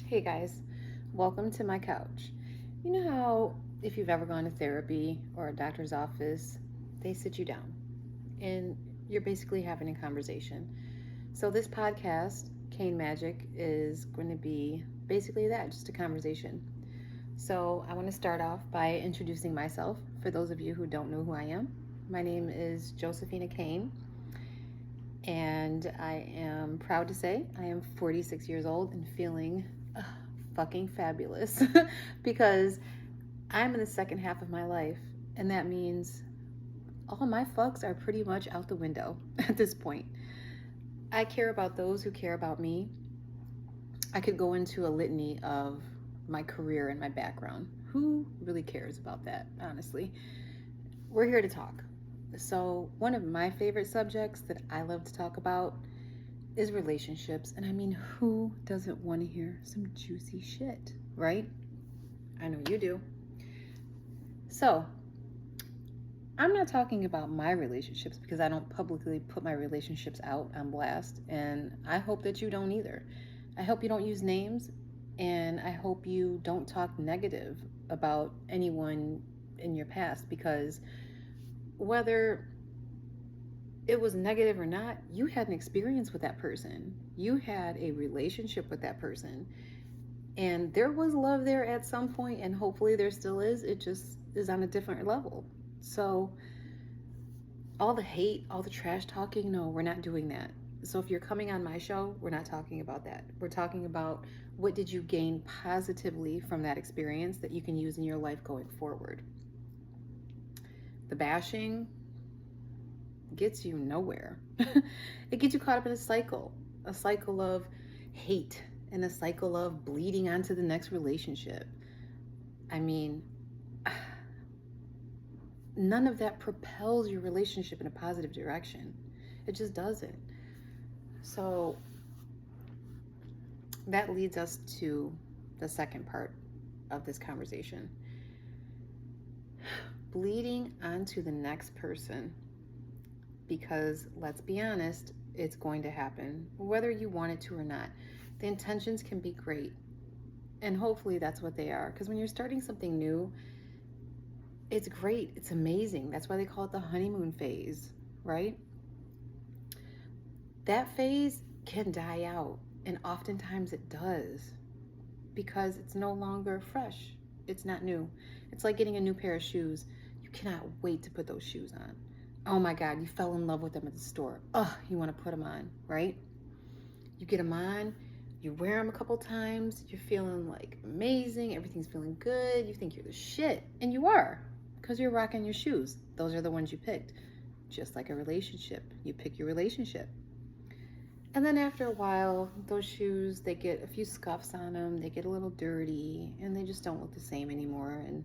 Hey guys, welcome to my couch. You know how, if you've ever gone to therapy or a doctor's office, they sit you down and you're basically having a conversation. So, this podcast, Cane Magic, is going to be basically that, just a conversation. So, I want to start off by introducing myself for those of you who don't know who I am. My name is Josephina Kane, and I am proud to say I am 46 years old and feeling fucking fabulous because I'm in the second half of my life, and that means all my fucks are pretty much out the window at this point. I care about those who care about me. I could go into a litany of my career and my background. Who really cares about that, honestly? We're here to talk. So, one of my favorite subjects that I love to talk about is relationships. And I mean, who doesn't want to hear some juicy shit, right? I know you do. So, I'm not talking about my relationships because I don't publicly put my relationships out on blast. And I hope that you don't either. I hope you don't use names. And I hope you don't talk negative about anyone in your past because whether it was negative or not, you had an experience with that person. You had a relationship with that person. And there was love there at some point, and hopefully there still is. It just is on a different level. So, all the hate, all the trash talking, no, we're not doing that. So, if you're coming on my show, we're not talking about that. We're talking about what did you gain positively from that experience that you can use in your life going forward. The bashing gets you nowhere. It gets you caught up in a cycle of hate and a cycle of bleeding onto the next relationship. I mean, none of that propels your relationship in a positive direction. It just doesn't. So that leads us to the second part of this conversation. Bleeding onto the next person, because let's be honest, it's going to happen whether you want it to or not. The intentions can be great, and hopefully that's what they are, because when you're starting something new, it's great, it's amazing. That's why they call it the honeymoon phase, right? That phase can die out, and oftentimes it does, because it's no longer fresh. It's not new. It's like getting a new pair of shoes. You cannot wait to put those shoes on. Oh my God, you fell in love with them at the store. Oh, you want to put them on, right? You get them on, you wear them a couple times, you're feeling like amazing, everything's feeling good, you think you're the shit, and you are, because you're rocking your shoes. Those are the ones you picked. Just like a relationship, you pick your relationship. And then after a while, those shoes, they get a few scuffs on them, they get a little dirty, and they just don't look the same anymore. And,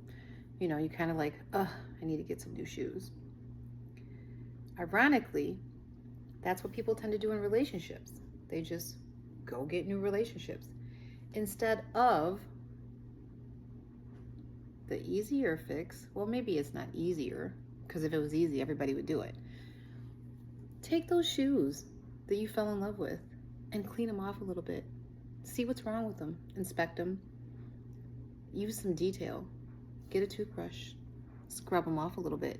you kind of like, ugh, I need to get some new shoes. Ironically, that's what people tend to do in relationships. They just go get new relationships instead of the easier fix. Well, maybe it's not easier, because if it was easy, everybody would do it. Take those shoes that you fell in love with and clean them off a little bit. See what's wrong with them. Inspect them. Use some detail. Get a toothbrush. Scrub them off a little bit.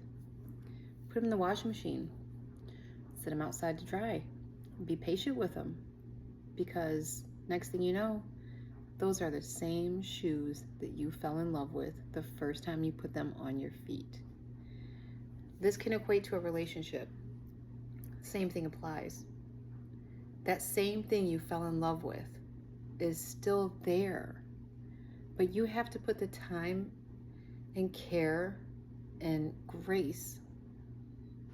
Put them in the washing machine. Set them outside to dry. Be patient with them, because next thing you know, those are the same shoes that you fell in love with the first time you put them on your feet. This can equate to a relationship. Same thing applies. That same thing you fell in love with is still there, but you have to put the time and care and grace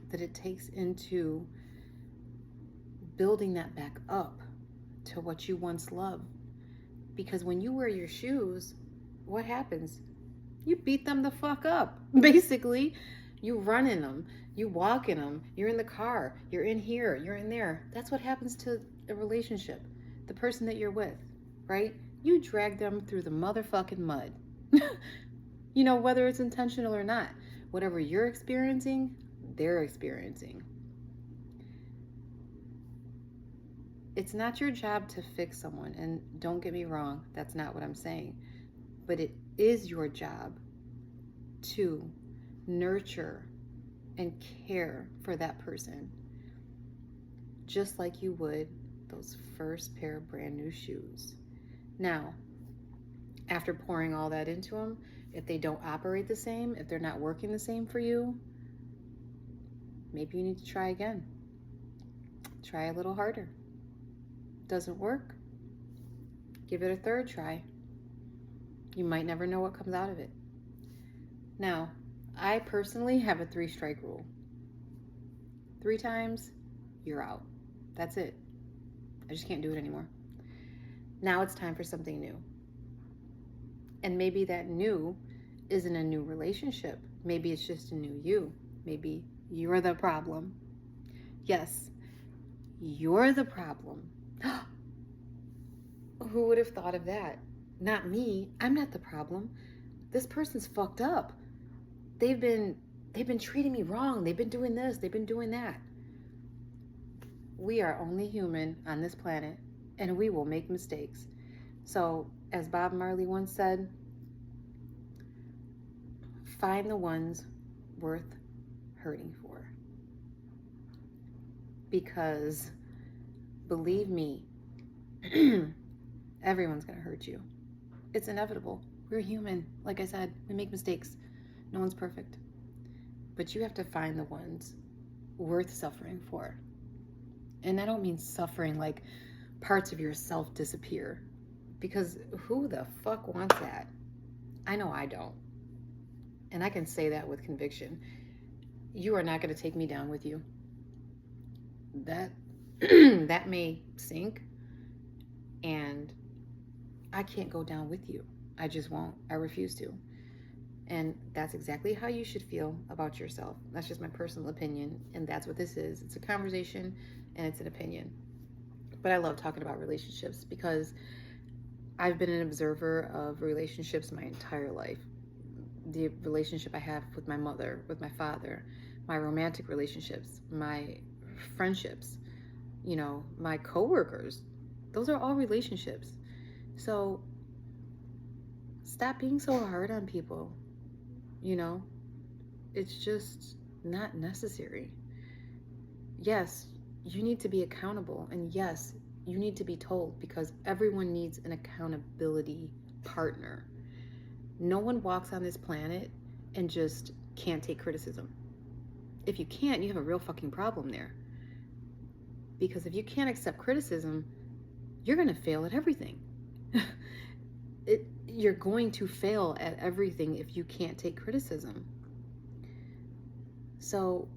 that it takes into building that back up to what you once loved. Because when you wear your shoes, what happens? You beat them the fuck up. Basically, you run in them, you walk in them, you're in the car, you're in here, you're in there. That's what happens to a relationship, the person that you're with, right? You drag them through the motherfucking mud. Whether it's intentional or not, whatever you're experiencing, they're experiencing. It's not your job to fix someone. And don't get me wrong, that's not what I'm saying. But it is your job to nurture and care for that person, just like you would those first pair of brand new shoes. Now, after pouring all that into them, if they don't operate the same, if they're not working the same for you, maybe you need to try again. Try a little harder. Doesn't work? Give it a third try. You might never know what comes out of it. Now, I personally have a 3-strike rule. 3 times, you're out. That's it. I just can't do it anymore. Now it's time for something new. And maybe that new isn't a new relationship. Maybe it's just a new you. Maybe you're the problem. Yes, you're the problem. Who would have thought of that? Not me. I'm not the problem. This person's fucked up. They've been treating me wrong. They've been doing this. They've been doing that. We are only human on this planet, and we will make mistakes. So, as Bob Marley once said, find the ones worth hurting for. Because, believe me, everyone's going to hurt you. It's inevitable. We're human. Like I said, we make mistakes. No one's perfect. But you have to find the ones worth suffering for. And I don't mean suffering like parts of yourself disappear. Because who the fuck wants that? I know I don't. And I can say that with conviction. You are not going to take me down with you. That that may sink, and I can't go down with you. I just won't. I refuse to. And that's exactly how you should feel about yourself. That's just my personal opinion, and that's what this is. It's a conversation, and it's an opinion. But I love talking about relationships because I've been an observer of relationships my entire life. The relationship I have with my mother, with my father, my romantic relationships, my friendships, my coworkers. Those are all relationships. So stop being so hard on people. It's just not necessary. Yes, you need to be accountable, and yes, you need to be told, because everyone needs an accountability partner. No one walks on this planet and just can't take criticism. If you can't, you have a real fucking problem there. Because if you can't accept criticism, you're going to fail at everything. You're going to fail at everything if you can't take criticism. So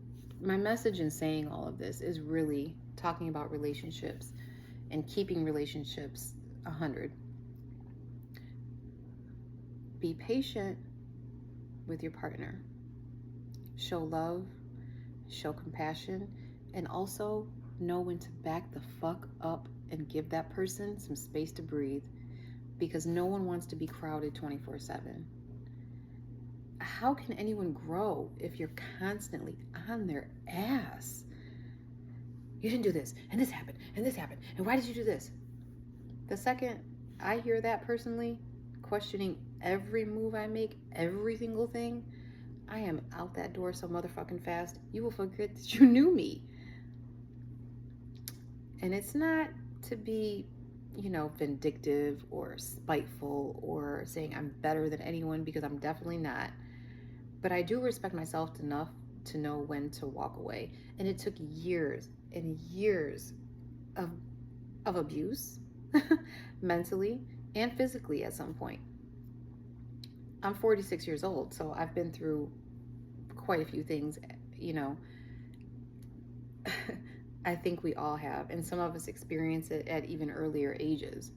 my message in saying all of this is really talking about relationships and keeping relationships 100. Be patient with your partner. Show love, show compassion, and also know when to back the fuck up and give that person some space to breathe, because no one wants to be crowded 24/7. How can anyone grow if you're constantly on their ass? You didn't do this, and this happened, and why did you do this? The second I hear that personally, questioning every move I make, every single thing, I am out that door so motherfucking fast, you will forget that you knew me. And it's not to be, vindictive or spiteful or saying I'm better than anyone, because I'm definitely not. But I do respect myself enough to know when to walk away. And it took years and years of abuse, mentally and physically at some point. I'm 46 years old, so I've been through quite a few things, I think we all have, and some of us experience it at even earlier ages.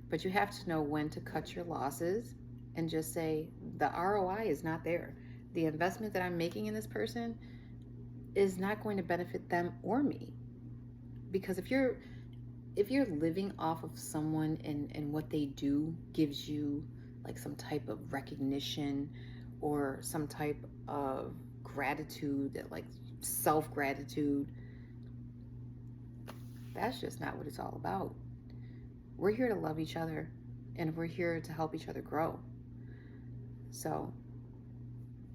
But you have to know when to cut your losses and just say, the ROI is not there. The investment that I'm making in this person is not going to benefit them or me. Because if you're living off of someone and what they do gives you like some type of recognition or some type of gratitude, like self-gratitude, That's just not what it's all about. We're here to love each other, and we're here to help each other grow. So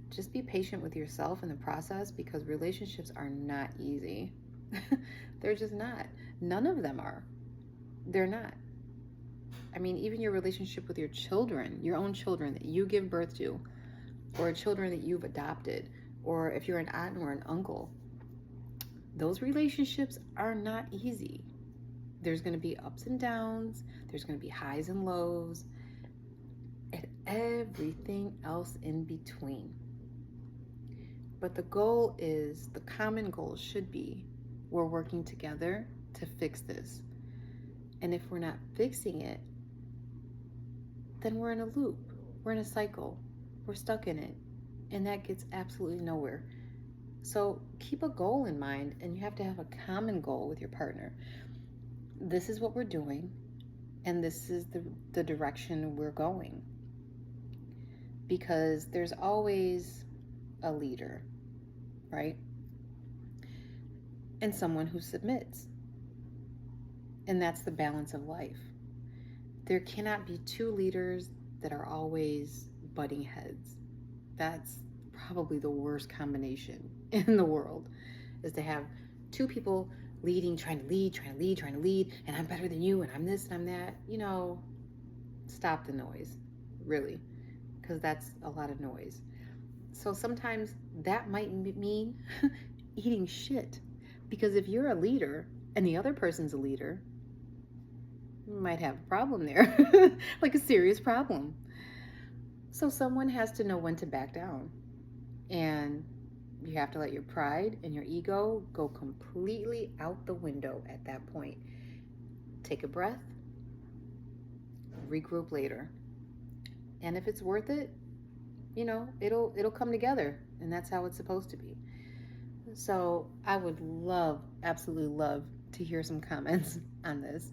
just be patient with yourself in the process, because relationships are not easy. They're just not. None of them are. They're not. I mean, even your relationship with your children, your own children that you give birth to, or children that you've adopted, or if you're an aunt or an uncle, those relationships are not easy. There's going to be ups and downs, there's going to be highs and lows, and everything else in between. But the goal is, the common goal should be, we're working together to fix this. And if we're not fixing it, then we're in a loop, we're in a cycle, we're stuck in it, and that gets absolutely nowhere. So keep a goal in mind, and you have to have a common goal with your partner. This is what we're doing, and this is the direction we're going. Because there's always a leader, right? And someone who submits. And that's the balance of life. There cannot be two leaders that are always butting heads. That's probably the worst combination in the world, is to have two people leading, trying to lead, and I'm better than you, and I'm this and I'm that. Stop the noise, really, because that's a lot of noise. So sometimes that might mean eating shit, because if you're a leader and the other person's a leader, you might have a problem there, like a serious problem. So someone has to know when to back down, and you have to let your pride and your ego go completely out the window at that point. Take a breath, regroup later. And if it's worth it, it'll come together, and that's how it's supposed to be. So I would absolutely love to hear some comments on this.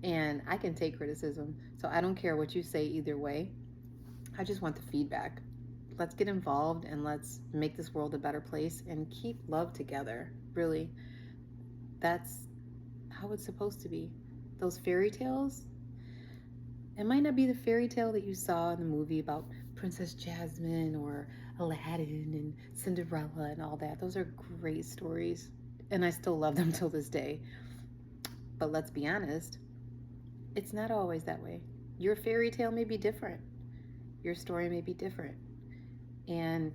And I can take criticism, so I don't care what you say either way. I just want the feedback. Let's get involved, and let's make this world a better place and keep love together. Really, that's how it's supposed to be. Those fairy tales, it might not be the fairy tale that you saw in the movie about Princess Jasmine or Aladdin and Cinderella and all that. Those are great stories, and I still love them till this day. But let's be honest, it's not always that way. Your fairy tale may be different. Your story may be different. And,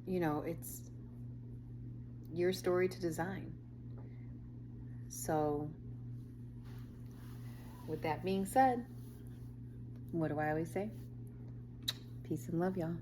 it's your story to design. So, with that being said, what do I always say? Peace and love, y'all.